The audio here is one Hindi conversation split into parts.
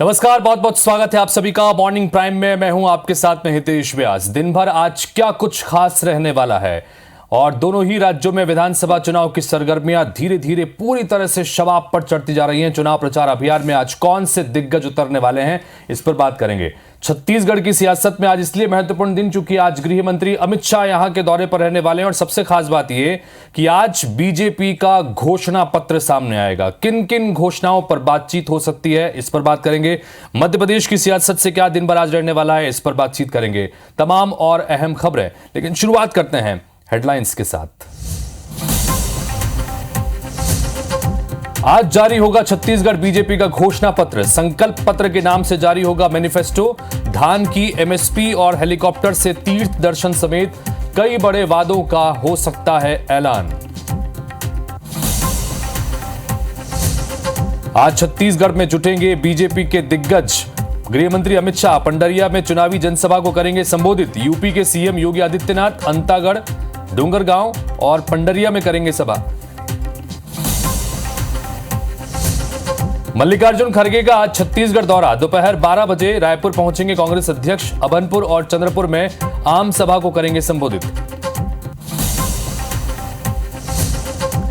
नमस्कार, बहुत बहुत स्वागत है आप सभी का मॉर्निंग प्राइम में। मैं हूं आपके साथ में हितेश व्यास। दिन भर आज क्या कुछ खास रहने वाला है और दोनों ही राज्यों में विधानसभा चुनाव की सरगर्मियां धीरे धीरे पूरी तरह से शबाब पर चढ़ती जा रही हैं। चुनाव प्रचार अभियान में आज कौन से दिग्गज उतरने वाले हैं, इस पर बात करेंगे। छत्तीसगढ़ की सियासत में आज इसलिए महत्वपूर्ण दिन चूंकि आज गृह मंत्री अमित शाह यहां के दौरे पर रहने वाले हैं और सबसे खास बात यह कि आज बीजेपी का घोषणा पत्र सामने आएगा। किन किन घोषणाओं पर बातचीत हो सकती है, इस पर बात करेंगे। मध्य प्रदेश की सियासत से क्या दिन भर आज रहने वाला है, इस पर बातचीत करेंगे। तमाम और अहम खबरें, लेकिन शुरुआत करते हैं हेडलाइंस के साथ। आज जारी होगा छत्तीसगढ़ बीजेपी का घोषणा पत्र। संकल्प पत्र के नाम से जारी होगा मैनिफेस्टो। धान की एमएसपी और हेलीकॉप्टर से तीर्थ दर्शन समेत कई बड़े वादों का हो सकता है ऐलान। आज छत्तीसगढ़ में जुटेंगे बीजेपी के दिग्गज। गृह मंत्री अमित शाह पंडरिया में चुनावी जनसभा को करेंगे संबोधित। यूपी के सीएम योगी आदित्यनाथ अंतागढ़, डोंगरगांव और पंडरिया में करेंगे सभा। मल्लिकार्जुन खड़गे का आज छत्तीसगढ़ दौरा। दोपहर 12 बजे रायपुर पहुंचेंगे कांग्रेस अध्यक्ष। अभनपुर और चंद्रपुर में आम सभा को करेंगे संबोधित।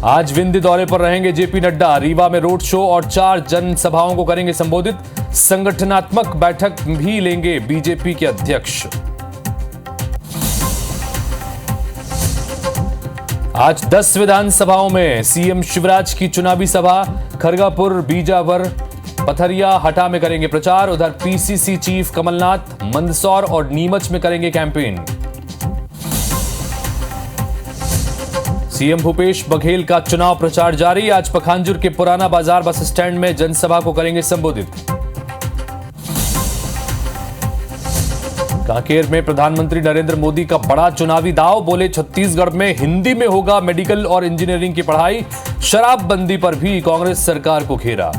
आज विंध्य दौरे पर रहेंगे जेपी नड्डा। रीवा में रोड शो और 4 जनसभाओं को करेंगे संबोधित। संगठनात्मक बैठक भी लेंगे बीजेपी के अध्यक्ष। आज 10 विधानसभाओं में सीएम शिवराज की चुनावी सभा। खरगापुर, बीजावर, पथरिया, हटा में करेंगे प्रचार। उधर पीसीसी चीफ कमलनाथ मंदसौर और नीमच में करेंगे कैंपेन। सीएम भूपेश बघेल का चुनाव प्रचार जारी। आज पखांजूर के पुराना बाजार बस स्टैंड में जनसभा को करेंगे संबोधित। कांकेर में प्रधानमंत्री नरेंद्र मोदी का बड़ा चुनावी दाव। बोले छत्तीसगढ़ में हिंदी में होगा मेडिकल और इंजीनियरिंग की पढ़ाई। शराबबंदी पर भी कांग्रेस सरकार को घेरा।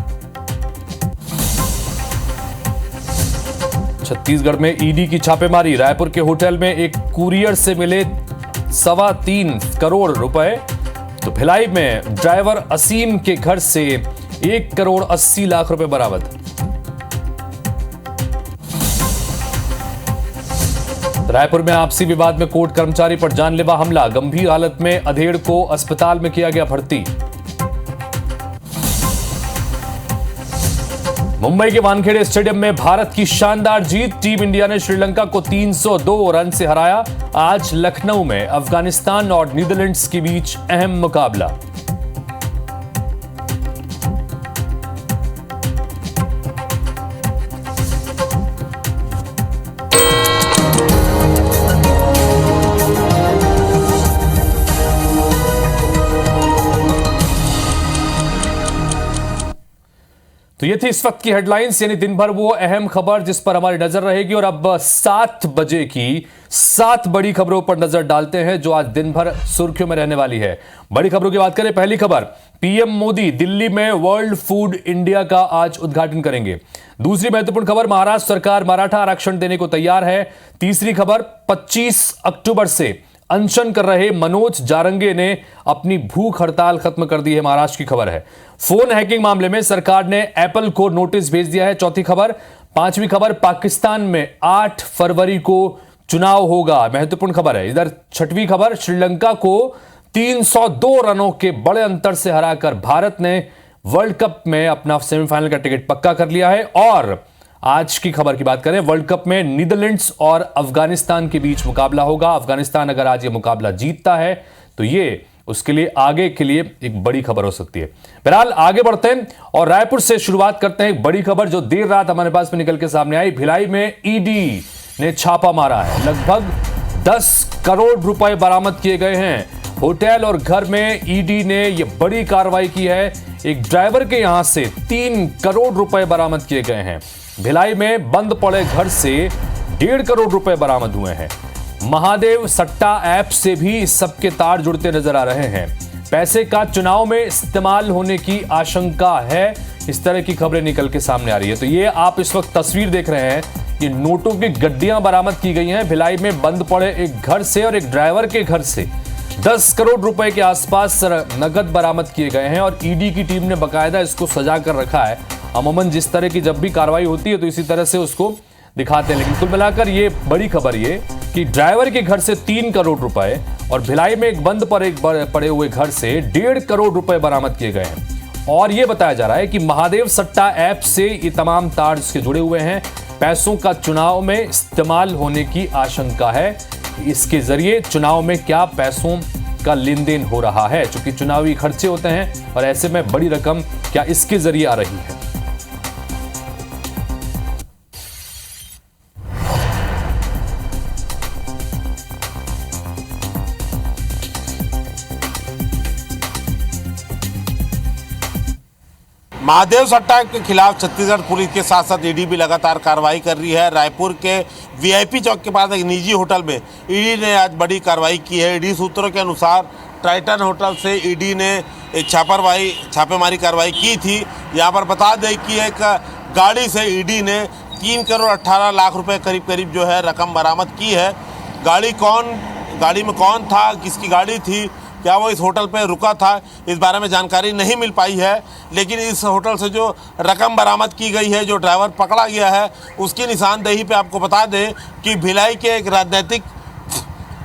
छत्तीसगढ़ में ईडी की छापेमारी। रायपुर के होटल में एक कुरियर से मिले 3.25 करोड़ रुपए। तो भिलाई में ड्राइवर असीम के घर से 1 करोड़ 80 लाख रुपए बरामद। रायपुर में आपसी विवाद में कोर्ट कर्मचारी पर जानलेवा हमला। गंभीर हालत में अधेड़ को अस्पताल में किया गया भर्ती। मुंबई के वानखेड़े स्टेडियम में भारत की शानदार जीत। टीम इंडिया ने श्रीलंका को 302 रन से हराया। आज लखनऊ में अफगानिस्तान और नीदरलैंड्स के बीच अहम मुकाबला। तो ये थी इस वक्त की हेडलाइंस, यानी दिन भर वो अहम खबर जिस पर हमारी नजर रहेगी। और अब 7 बजे की 7 बड़ी खबरों पर नजर डालते हैं जो आज दिन भर सुर्खियों में रहने वाली है। बड़ी खबरों की बात करें, पहली खबर, पीएम मोदी दिल्ली में वर्ल्ड फूड इंडिया का आज उद्घाटन करेंगे। दूसरी महत्वपूर्ण खबर, महाराष्ट्र सरकार मराठा आरक्षण देने को तैयार है। तीसरी खबर, 25 अक्टूबर से अनशन कर रहे मनोज जारंगे ने अपनी भूख हड़ताल खत्म कर दी है, महाराष्ट्र की खबर है। फोन हैकिंग मामले में सरकार ने एप्पल को नोटिस भेज दिया है, चौथी खबर। पांचवी खबर, पाकिस्तान में 8 फरवरी को चुनाव होगा, महत्वपूर्ण खबर है। इधर छठवीं खबर, श्रीलंका को 302 रनों के बड़े अंतर से हराकर भारत ने वर्ल्ड कप में अपना सेमीफाइनल का टिकट पक्का कर लिया है। और आज की खबर की बात करें, वर्ल्ड कप में नीदरलैंड्स और अफगानिस्तान के बीच मुकाबला होगा। अफगानिस्तान अगर आज ये मुकाबला जीतता है तो ये उसके लिए आगे के लिए एक बड़ी खबर हो सकती है। बहरहाल आगे बढ़ते हैं और रायपुर से शुरुआत करते हैं। एक बड़ी खबर जो देर रात हमारे पास में निकल के सामने आई। भिलाई में ईडी ने छापा मारा है। लगभग 10 करोड़ रुपए बरामद किए गए हैं। होटल और घर में ईडी ने यह बड़ी कार्रवाई की है। एक ड्राइवर के यहां से 3 करोड़ रुपए बरामद किए गए हैं। भिलाई में बंद पड़े घर से 1.5 करोड़ रुपए बरामद हुए हैं। महादेव सट्टा ऐप से भी इस सबके तार जुड़ते नजर आ रहे हैं। पैसे का चुनाव में इस्तेमाल होने की आशंका है, इस तरह की खबरें निकल के सामने आ रही है। तो ये आप इस वक्त तस्वीर देख रहे हैं, ये नोटों की गड्डियां बरामद की गई हैं भिलाई में बंद पड़े एक घर से और एक ड्राइवर के घर से। 10 करोड़ रुपए के आसपास नगद बरामद किए गए हैं और ईडी की टीम ने बकायदा इसको सजा कर रखा है अमूमन जिस तरह की जब भी कार्रवाई होती है तो इसी तरह से उसको दिखाते हैं। लेकिन कुल मिलाकर ये बड़ी खबर ये कि ड्राइवर के घर से 3 करोड़ रुपए और भिलाई में एक बंद पड़े हुए घर से 1.5 करोड़ रुपए बरामद किए गए हैं। और ये बताया जा रहा है कि महादेव सट्टा ऐप से ये तमाम तार इसके जुड़े हुए हैं। पैसों का चुनाव में इस्तेमाल होने की आशंका है। इसके जरिए चुनाव में क्या पैसों का लेन देन हो रहा है, क्योंकि चुनावी खर्चे होते हैं और ऐसे में बड़ी रकम क्या इसके जरिए आ रही है। महादेव सट्टा के खिलाफ छत्तीसगढ़ पुलिस के साथ साथ ईडी भी लगातार कार्रवाई कर रही है। रायपुर के वीआईपी चौक के पास एक निजी होटल में ईडी ने आज बड़ी कार्रवाई की है। ईडी सूत्रों के अनुसार टाइटन होटल से ईडी ने एक छापेमारी कार्रवाई की थी। यहाँ पर बता दें कि एक गाड़ी से ईडी ने 3 करोड़ 18 लाख रुपए करीब जो है रकम बरामद की है। गाड़ी में कौन था, किसकी गाड़ी थी, क्या वो इस होटल पे रुका था, इस बारे में जानकारी नहीं मिल पाई है। लेकिन इस होटल से जो रकम बरामद की गई है, जो ड्राइवर पकड़ा गया है, उसकी निशानदेही पे आपको बता दें कि भिलाई के एक राजनीतिक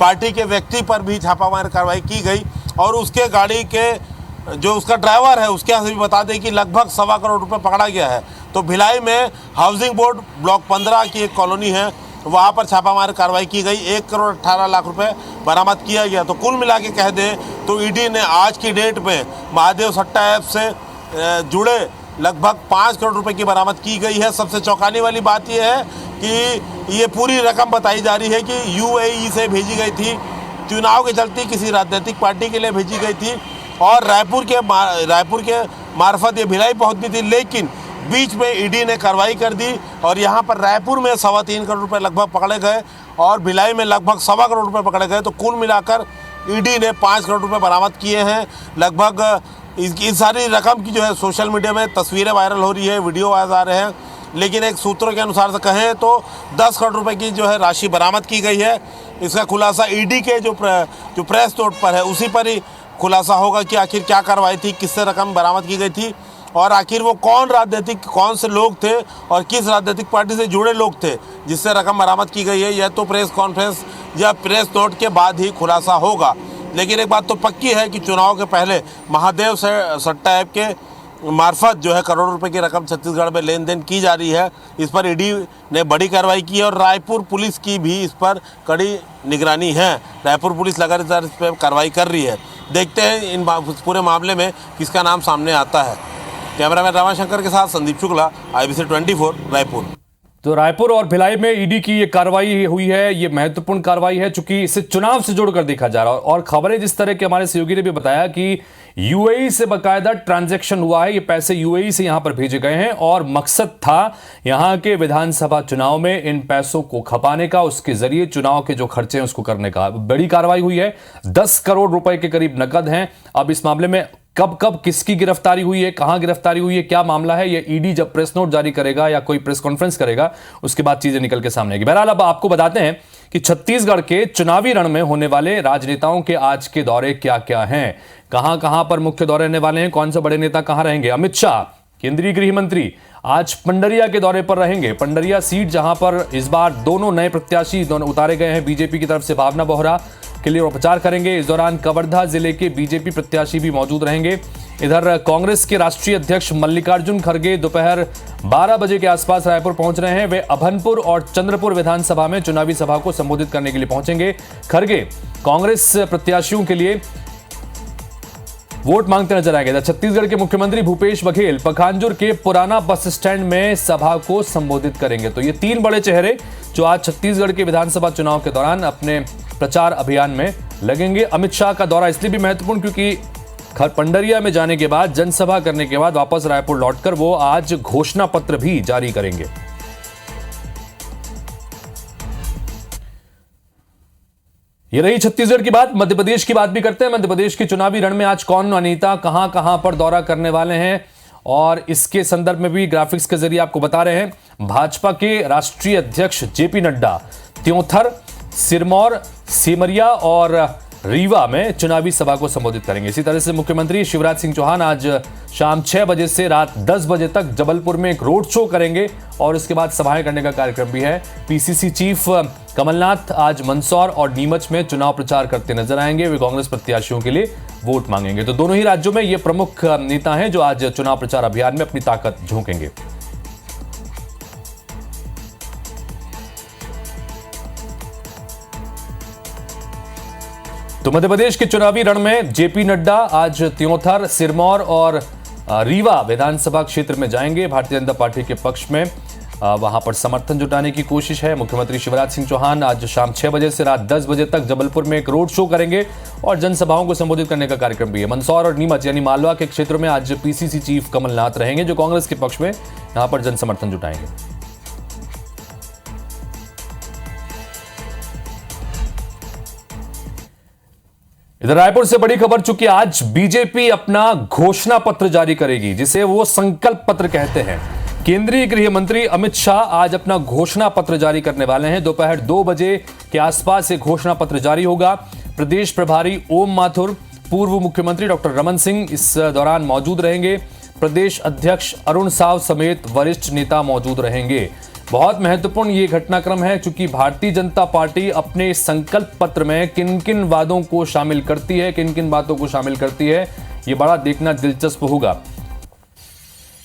पार्टी के व्यक्ति पर भी छापामार कार्रवाई की गई और उसके गाड़ी के जो उसका ड्राइवर है उसके यहाँ से भी बता दें कि लगभग 1.25 करोड़ रुपये पकड़ा गया है। तो भिलाई में हाउसिंग बोर्ड ब्लॉक 15 की एक कॉलोनी है, वहाँ पर छापामार कार्रवाई की गई। 1 करोड़ 18 लाख रुपए बरामद किया गया। तो कुल मिला के कह दें तो ईडी ने आज की डेट में महादेव सट्टा ऐप से जुड़े लगभग 5 करोड़ रुपए की बरामद की गई है। सबसे चौंकाने वाली बात यह है कि ये पूरी रकम बताई जा रही है कि यूएई से भेजी गई थी, चुनाव के चलते किसी राजनीतिक पार्टी के लिए भेजी गई थी और रायपुर के मार्फत ये भिलाई पहुँचनी थी। लेकिन बीच में ईडी ने कार्रवाई कर दी और यहाँ पर रायपुर में 3.25 करोड़ रुपए लगभग पकड़े गए और भिलाई में लगभग 1.25 करोड़ रुपए पकड़े गए। तो कुल मिलाकर ईडी ने 5 करोड़ रुपए बरामद किए हैं। लगभग इस सारी रकम की जो है सोशल मीडिया में तस्वीरें वायरल हो रही है, वीडियो आ रहे हैं। लेकिन एक सूत्रों के अनुसार से कहें तो 10 करोड़ रुपए की जो है राशि बरामद की गई है। इसका खुलासा ईडी के जो प्रेस नोट पर है उसी पर ही खुलासा होगा कि आखिर क्या कार्रवाई थी, किससे रकम बरामद की गई थी और आखिर वो कौन से लोग थे और किस राजनीतिक पार्टी से जुड़े लोग थे जिससे रकम बरामद की गई है। यह तो प्रेस कॉन्फ्रेंस या प्रेस नोट के बाद ही खुलासा होगा। लेकिन एक बात तो पक्की है कि चुनाव के पहले महादेव सट्टा ऐप के मार्फत जो है करोड़ों रुपए की रकम छत्तीसगढ़ में लेन देन की जा रही है। इस पर ईडी ने बड़ी कार्रवाई की है और रायपुर पुलिस की भी इस पर कड़ी निगरानी है। रायपुर पुलिस लगातार इस पर कार्रवाई कर रही है। देखते हैं इन पूरे मामले में किसका नाम सामने आता है। कैमरामैन रमाशंकर के साथ संदीप शुक्ला, IBC 24 रायपुर। तो रायपुर और भिलाई में ईडी की ये कार्रवाई हुई है, ये महत्वपूर्ण कार्रवाई है चूंकि इसे चुनाव से जोड़कर देखा जा रहा है। और खबरें जिस तरह के हमारे सहयोगी ने भी बताया कि यूएई से बकायदा ट्रांजैक्शन हुआ है, ये पैसे यूएई से यहां पर भेजे गए हैं और मकसद था यहां के विधानसभा चुनाव में इन पैसों को खपाने का, उसके जरिए चुनाव के जो खर्चे हैं उसको करने का। बड़ी कार्रवाई हुई है, 10 करोड़ रुपए के करीब नकद हैं। अब इस मामले में कब किसकी गिरफ्तारी हुई है, कहां गिरफ्तारी हुई है, क्या मामला है, ये ईडी जब प्रेस नोट जारी करेगा या कोई प्रेस कॉन्फ्रेंस करेगा उसके बाद चीजें निकल के सामने आएगी। बहरहाल अब आपको बताते हैं कि छत्तीसगढ़ के चुनावी रण में होने वाले राजनेताओं के आज के दौरे क्या क्या हैं, कहां पर मुख्य दौरे रहने वाले हैं, कौन से बड़े नेता कहां रहेंगे। अमित शाह केंद्रीय गृह मंत्री आज पंडरिया के दौरे पर रहेंगे। पंडरिया सीट जहां पर इस बार दोनों नए प्रत्याशी उतारे गए हैं, बीजेपी की तरफ से भावना बोहरा के लिए प्रचार करेंगे। इस दौरान कवर्धा जिले के बीजेपी प्रत्याशी भी मौजूद रहेंगे। इधर कांग्रेस के राष्ट्रीय अध्यक्ष मल्लिकार्जुन खड़गे दोपहर 12 बजे के आसपास रायपुर पहुंच रहे हैं। वे अभनपुर और चंद्रपुर विधानसभा में चुनावी सभा को संबोधित करने के लिए पहुंचेंगे। खड़गे कांग्रेस प्रत्याशियों के लिए वोट मांगते नजर आएंगे। छत्तीसगढ़ के मुख्यमंत्री भूपेश बघेल पखांजूर के पुराना बस स्टैंड में सभा को संबोधित करेंगे। तो ये 3 बड़े चेहरे जो आज छत्तीसगढ़ के विधानसभा चुनाव के दौरान अपने प्रचार अभियान में लगेंगे। अमित शाह का दौरा इसलिए भी महत्वपूर्ण क्योंकि पंडरिया में जाने के बाद, जनसभा करने के बाद वापस रायपुर लौटकर वो आज घोषणा पत्र भी जारी करेंगे। ये रही छत्तीसगढ़ की बात। मध्य प्रदेश की बात भी करते हैं। मध्य प्रदेश के चुनावी रण में आज कौन नेता कहां पर दौरा करने वाले हैं और इसके संदर्भ में भी ग्राफिक्स के जरिए आपको बता रहे हैं। भाजपा के राष्ट्रीय अध्यक्ष जेपी नड्डा त्योंथर, सिरमौर, सेमरिया और रीवा में चुनावी सभा को संबोधित करेंगे। इसी तरह से मुख्यमंत्री शिवराज सिंह चौहान आज शाम 6 बजे से रात 10 बजे तक जबलपुर में एक रोड शो करेंगे और इसके बाद सभाएं करने का कार्यक्रम भी है। पीसीसी चीफ कमलनाथ आज मंदसौर और नीमच में चुनाव प्रचार करते नजर आएंगे। वे कांग्रेस प्रत्याशियों के लिए वोट मांगेंगे। तो दोनों ही राज्यों में ये प्रमुख नेता हैं जो आज चुनाव प्रचार अभियान में अपनी ताकत झोंकेंगे। तो मध्य प्रदेश के चुनावी रण में जेपी नड्डा आज त्योंथर, सिरमौर और रीवा विधानसभा क्षेत्र में जाएंगे। भारतीय जनता पार्टी के पक्ष में वहां पर समर्थन जुटाने की कोशिश है। मुख्यमंत्री शिवराज सिंह चौहान आज शाम 6 बजे से रात 10 बजे तक जबलपुर में एक रोड शो करेंगे और जनसभाओं को संबोधित करने का कार्यक्रम भी है। मंदसौर और नीमच यानी मालवा के क्षेत्रों में आज पीसीसी चीफ कमलनाथ रहेंगे जो कांग्रेस के पक्ष में यहां पर जनसमर्थन जुटाएंगे। इधर रायपुर से बड़ी खबर, चूंकि आज बीजेपी अपना घोषणा पत्र जारी करेगी जिसे वो संकल्प पत्र कहते हैं। केंद्रीय गृह मंत्री अमित शाह आज अपना घोषणा पत्र जारी करने वाले हैं। दोपहर 2 बजे के आसपास एक घोषणा पत्र जारी होगा। प्रदेश प्रभारी ओम माथुर, पूर्व मुख्यमंत्री डॉक्टर रमन सिंह इस दौरान मौजूद रहेंगे। प्रदेश अध्यक्ष अरुण साव समेत वरिष्ठ नेता मौजूद रहेंगे। बहुत महत्वपूर्ण ये घटनाक्रम है क्योंकि भारतीय जनता पार्टी अपने संकल्प पत्र में किन किन वादों को शामिल करती है, किन किन बातों को शामिल करती है, ये बड़ा देखना दिलचस्प होगा।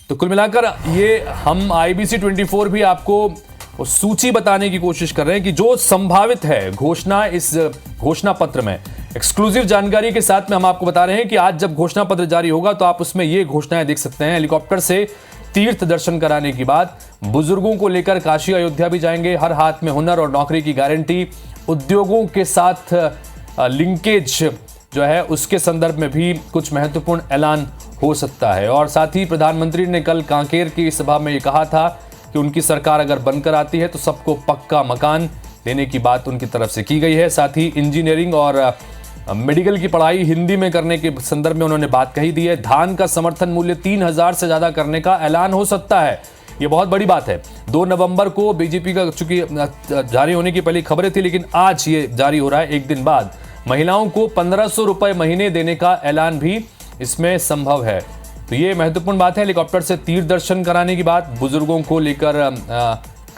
तो कुल मिलाकर ये हम IBC 24 भी आपको सूची बताने की कोशिश कर रहे हैं कि जो संभावित है घोषणा इस घोषणा पत्र में। एक्सक्लूसिव जानकारी के साथ में हम आपको बता रहे हैं कि आज जब घोषणा पत्र जारी होगा तो आप उसमें ये घोषणाएं देख सकते हैं। हेलीकॉप्टर से तीर्थ दर्शन कराने के बाद बुजुर्गों को लेकर काशी अयोध्या भी जाएंगे। हर हाथ में हुनर और नौकरी की गारंटी, उद्योगों के साथ लिंकेज जो है उसके संदर्भ में भी कुछ महत्वपूर्ण ऐलान हो सकता है। और साथ ही प्रधानमंत्री ने कल कांकेर की सभा में ये कहा था कि उनकी सरकार अगर बनकर आती है तो सबको पक्का मकान देने की बात उनकी तरफ से की गई है। साथ ही इंजीनियरिंग और मेडिकल की पढ़ाई हिंदी में करने के संदर्भ में उन्होंने बात कही दी है। धान का समर्थन मूल्य 3000 से ज्यादा करने का ऐलान हो सकता है, ये बहुत बड़ी बात है। 2 नवंबर को बीजेपी का चूंकि जारी होने की पहली खबरें थी लेकिन आज ये जारी हो रहा है एक दिन बाद। महिलाओं को 1500 रुपए महीने देने का ऐलान भी इसमें संभव है। तो ये महत्वपूर्ण बात है। हेलीकॉप्टर से तीर्थ दर्शन कराने की बात, बुजुर्गों को लेकर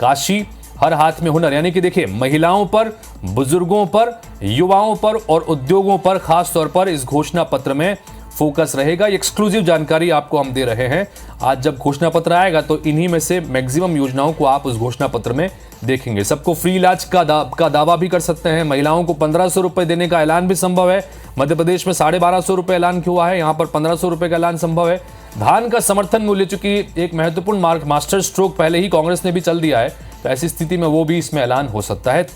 काशी, हर हाथ में हुनर, यानी कि देखिए महिलाओं पर, बुजुर्गों पर, युवाओं पर और उद्योगों पर खास तौर पर इस घोषणा पत्र में फोकस रहेगा। एक्सक्लूसिव जानकारी आपको हम दे रहे हैं। आज जब घोषणा पत्र आएगा तो इन्हीं में से मैक्सिमम योजनाओं को आप उस घोषणा पत्र में देखेंगे। सबको फ्री इलाज का दावा भी कर सकते हैं। महिलाओं को 1500 रुपए देने का ऐलान भी संभव है। मध्य प्रदेश में 1250 रुपए ऐलान हुआ है, यहां पर 1500 रुपए का ऐलान संभव है। धान का समर्थन मूल्य, चूंकि एक महत्वपूर्ण मास्टर स्ट्रोक पहले ही कांग्रेस ने भी चल दिया है, तो ऐसी स्थिति में वो भी इसमें ऐलान हो सकता है।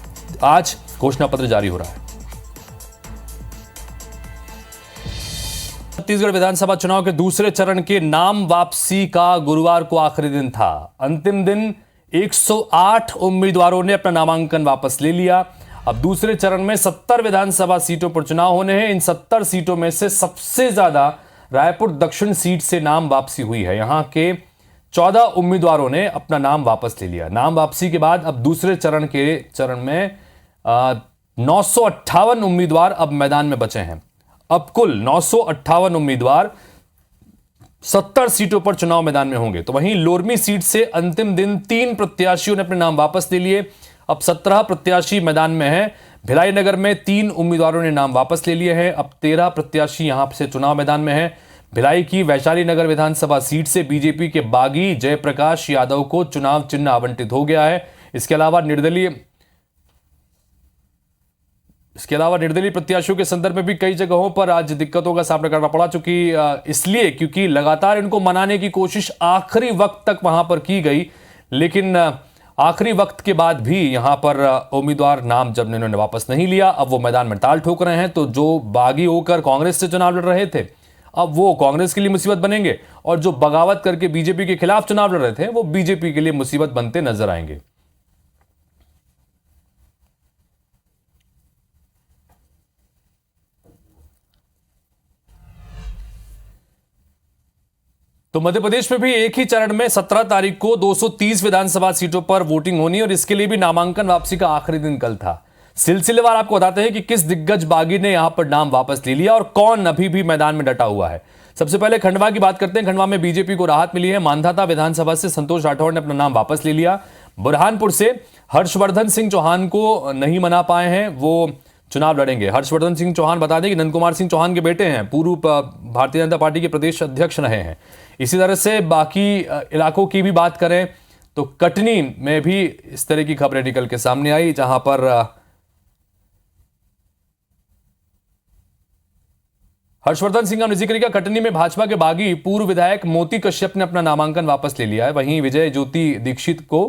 आज घोषणा पत्र जारी हो रहा है। छत्तीसगढ़ विधानसभा चुनाव के दूसरे चरण के नाम वापसी का गुरुवार को आखिरी दिन था। अंतिम दिन 108 उम्मीदवारों ने अपना नामांकन वापस ले लिया। अब दूसरे चरण में 70 विधानसभा सीटों पर चुनाव होने हैं। इन 70 सीटों में से सबसे ज्यादा रायपुर दक्षिण सीट से नाम वापसी हुई है। यहां के 14 उम्मीदवारों ने अपना नाम वापस ले लिया। नाम वापसी के बाद अब दूसरे चरण में 958 उम्मीदवार अब मैदान में बचे हैं। अब कुल 958 उम्मीदवार 70 सीटों पर चुनाव मैदान में होंगे। तो वहीं लोरमी सीट से अंतिम दिन 3 प्रत्याशियों ने अपने नाम वापस ले लिए। अब 17 प्रत्याशी मैदान में हैं। भिलाई नगर में 3 उम्मीदवारों ने नाम वापस ले लिए हैं। अब 13 प्रत्याशी यहां से चुनाव मैदान में हैं। भिलाई की वैशाली नगर विधानसभा सीट से बीजेपी के बागी जयप्रकाश यादव को चुनाव चिन्ह आवंटित हो गया है। इसके अलावा निर्दलीय प्रत्याशियों के संदर्भ में भी कई जगहों पर आज दिक्कतों का सामना करना पड़ा, इसलिए क्योंकि लगातार इनको मनाने की कोशिश आखिरी वक्त तक वहां पर की गई, लेकिन आखिरी वक्त के बाद भी यहां पर उम्मीदवार नाम जब इन्होंने वापस नहीं लिया, अब वो मैदान में ताल ठोक रहे हैं। तो जो बागी होकर कांग्रेस से चुनाव लड़ रहे थे अब वो कांग्रेस के लिए मुसीबत बनेंगे, और जो बगावत करके बीजेपी के खिलाफ चुनाव लड़ रहे थे वो बीजेपी के लिए मुसीबत बनते नजर आएंगे। तो मध्य प्रदेश में भी एक ही चरण में 17 तारीख को 230 विधानसभा सीटों पर वोटिंग होनी, और इसके लिए भी नामांकन वापसी का आखिरी दिन कल था। सिलसिलेवार आपको बताते हैं कि किस दिग्गज बागी ने यहां पर नाम वापस ले लिया और कौन अभी भी मैदान में डटा हुआ है। सबसे पहले खंडवा की बात करते हैं। खंडवा में बीजेपी को राहत मिली है। मांधाता विधानसभा से संतोष राठौड़ ने अपना नाम वापस ले लिया। बुरहानपुर से हर्षवर्धन सिंह चौहान को नहीं मना पाए हैं, वो चुनाव लड़ेंगे। हर्षवर्धन सिंह चौहान बता दें कि नंद कुमार सिंह चौहान के बेटे हैं, पूर्व भारतीय जनता पार्टी के प्रदेश अध्यक्ष रहे हैं। इसी तरह से बाकी इलाकों की भी बात करें तो कटनी में भी इस तरह की खबरें निकल के सामने आई, जहां पर हर्षवर्धन सिंह का जिक्र किया। कटनी में भाजपा के बागी पूर्व विधायक मोती कश्यप ने अपना नामांकन वापस ले लिया है। वहीं विजय ज्योति दीक्षित को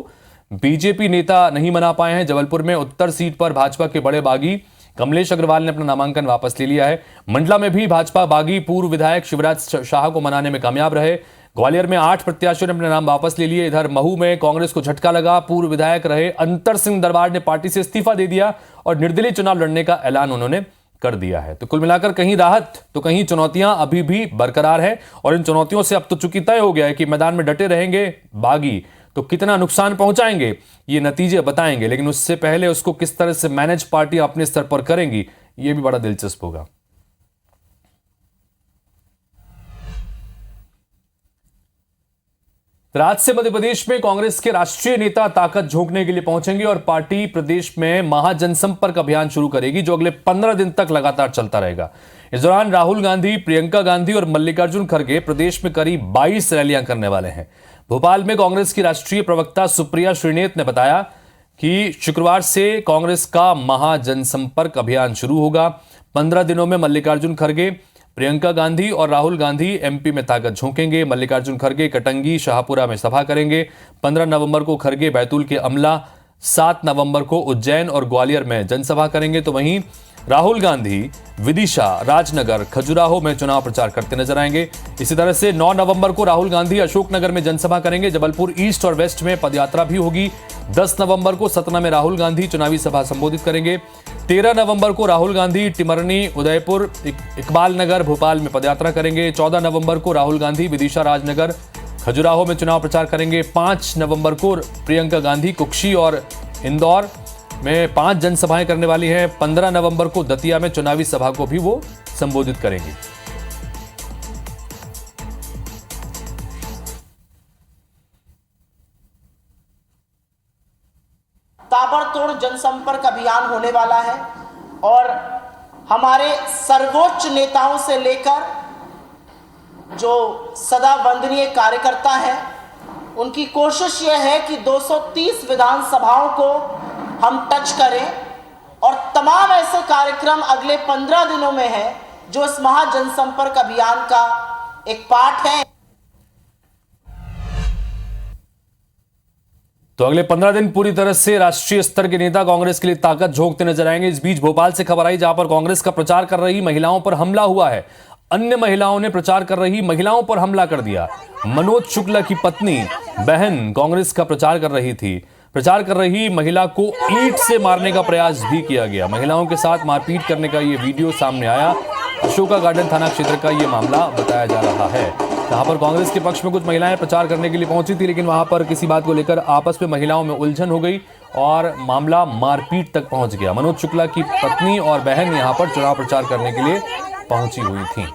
बीजेपी नेता नहीं मना पाए हैं। जबलपुर में उत्तर सीट पर भाजपा के बड़े बागी कमलेश अग्रवाल ने अपना नामांकन वापस ले लिया है। मंडला में भी भाजपा बागी पूर्व विधायक शिवराज शाह को मनाने में कामयाब रहे। ग्वालियर में 8 प्रत्याशियों ने अपने नाम वापस ले लिए। इधर महू में कांग्रेस को झटका लगा। पूर्व विधायक रहे अंतर सिंह दरबार ने पार्टी से इस्तीफा दे दिया और निर्दलीय चुनाव लड़ने का ऐलान उन्होंने कर दिया है। तो कुल मिलाकर कहीं राहत तो कहीं चुनौतियां अभी भी बरकरार है और इन चुनौतियों से अब तो चूंकि तय हो गया है कि मैदान में डटे रहेंगे बागी, तो कितना नुकसान पहुंचाएंगे ये नतीजे बताएंगे। लेकिन उससे पहले उसको किस तरह से मैनेज पार्टी अपने स्तर पर करेंगी, ये भी बड़ा दिलचस्प होगा। रात से मध्य प्रदेश में कांग्रेस के राष्ट्रीय नेता ताकत झोंकने के लिए पहुंचेंगे और पार्टी प्रदेश में महाजनसंपर्क अभियान शुरू करेगी, जो अगले 15 दिन तक लगातार चलता रहेगा। इस दौरान राहुल गांधी, प्रियंका गांधी और मल्लिकार्जुन खड़गे प्रदेश में करीब 22 रैलियां करने वाले हैं। भोपाल में कांग्रेस की राष्ट्रीय प्रवक्ता सुप्रिया श्रीनेत ने बताया कि शुक्रवार से कांग्रेस का महाजनसंपर्क अभियान शुरू होगा। 15 दिनों में मल्लिकार्जुन खड़गे, प्रियंका गांधी और राहुल गांधी एमपी में ताकत झोंकेंगे। मल्लिकार्जुन खड़गे कटंगी, शाहपुरा में सभा करेंगे। 15 नवंबर को खड़गे बैतूल के अमला, 7 नवंबर को उज्जैन और ग्वालियर में जनसभा करेंगे। तो वहीं राहुल गांधी विदिशा, राजनगर, खजुराहो में चुनाव प्रचार करते नजर आएंगे। इसी तरह से 9 नवंबर को राहुल गांधी अशोकनगर में जनसभा करेंगे। जबलपुर ईस्ट और वेस्ट में पदयात्रा भी होगी। 10 नवंबर को सतना में राहुल गांधी चुनावी सभा संबोधित करेंगे। 13 नवंबर को राहुल गांधी टिमरनी, उदयपुर, इकबाल नगर, भोपाल में पदयात्रा करेंगे। 14 नवंबर को राहुल गांधी विदिशा, राजनगर, खजुराहो में चुनाव प्रचार करेंगे। 5 नवंबर को प्रियंका गांधी कुक्षी और इंदौर में 5 जनसभाएं करने वाली हैं। 15 नवंबर को दतिया में चुनावी सभा को भी वो संबोधित करेंगी। ताबड़तोड़ जनसंपर्क अभियान होने वाला है और हमारे सर्वोच्च नेताओं से लेकर जो सदा वंदनीय कार्यकर्ता हैं, उनकी कोशिश यह है कि 230 विधानसभाओं को हम टच करें और तमाम ऐसे कार्यक्रम अगले 15 दिनों में हैं जो इस महाजनसंपर्क अभियान का एक पार्ट है। तो अगले 15 दिन पूरी तरह से राष्ट्रीय स्तर के नेता कांग्रेस के लिए ताकत झोंकते नजर आएंगे। इस बीच भोपाल से खबर आई, जहां पर कांग्रेस का प्रचार कर रही महिलाओं पर हमला हुआ है। अन्य महिलाओं ने प्रचार कर रही महिलाओं पर हमला कर दिया। मनोज शुक्ला की पत्नी बहन कांग्रेस का प्रचार कर रही थी। प्रचार कर रही महिला को ईंट से मारने का प्रयास भी किया गया। महिलाओं के साथ मारपीट करने का यह वीडियो सामने आया। अशोका गार्डन थाना क्षेत्र का यह मामला बताया जा रहा है, जहां पर कांग्रेस के पक्ष में कुछ महिलाएं प्रचार करने के लिए पहुंची थी, लेकिन वहां पर किसी बात को लेकर आपस में महिलाओं में उलझन हो गई और मामला मारपीट तक पहुंच गया। मनोज शुक्ला की पत्नी और बहन यहां पर चुनाव प्रचार करने के लिए पहुंची हुई थी।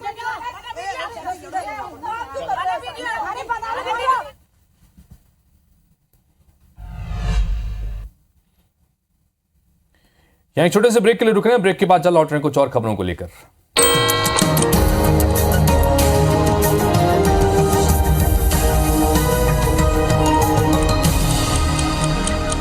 यहां एक छोटे से ब्रेक के लिए रुक रहे हैं। ब्रेक के बाद चल लौट रहे हैं कुछ और खबरों को लेकर।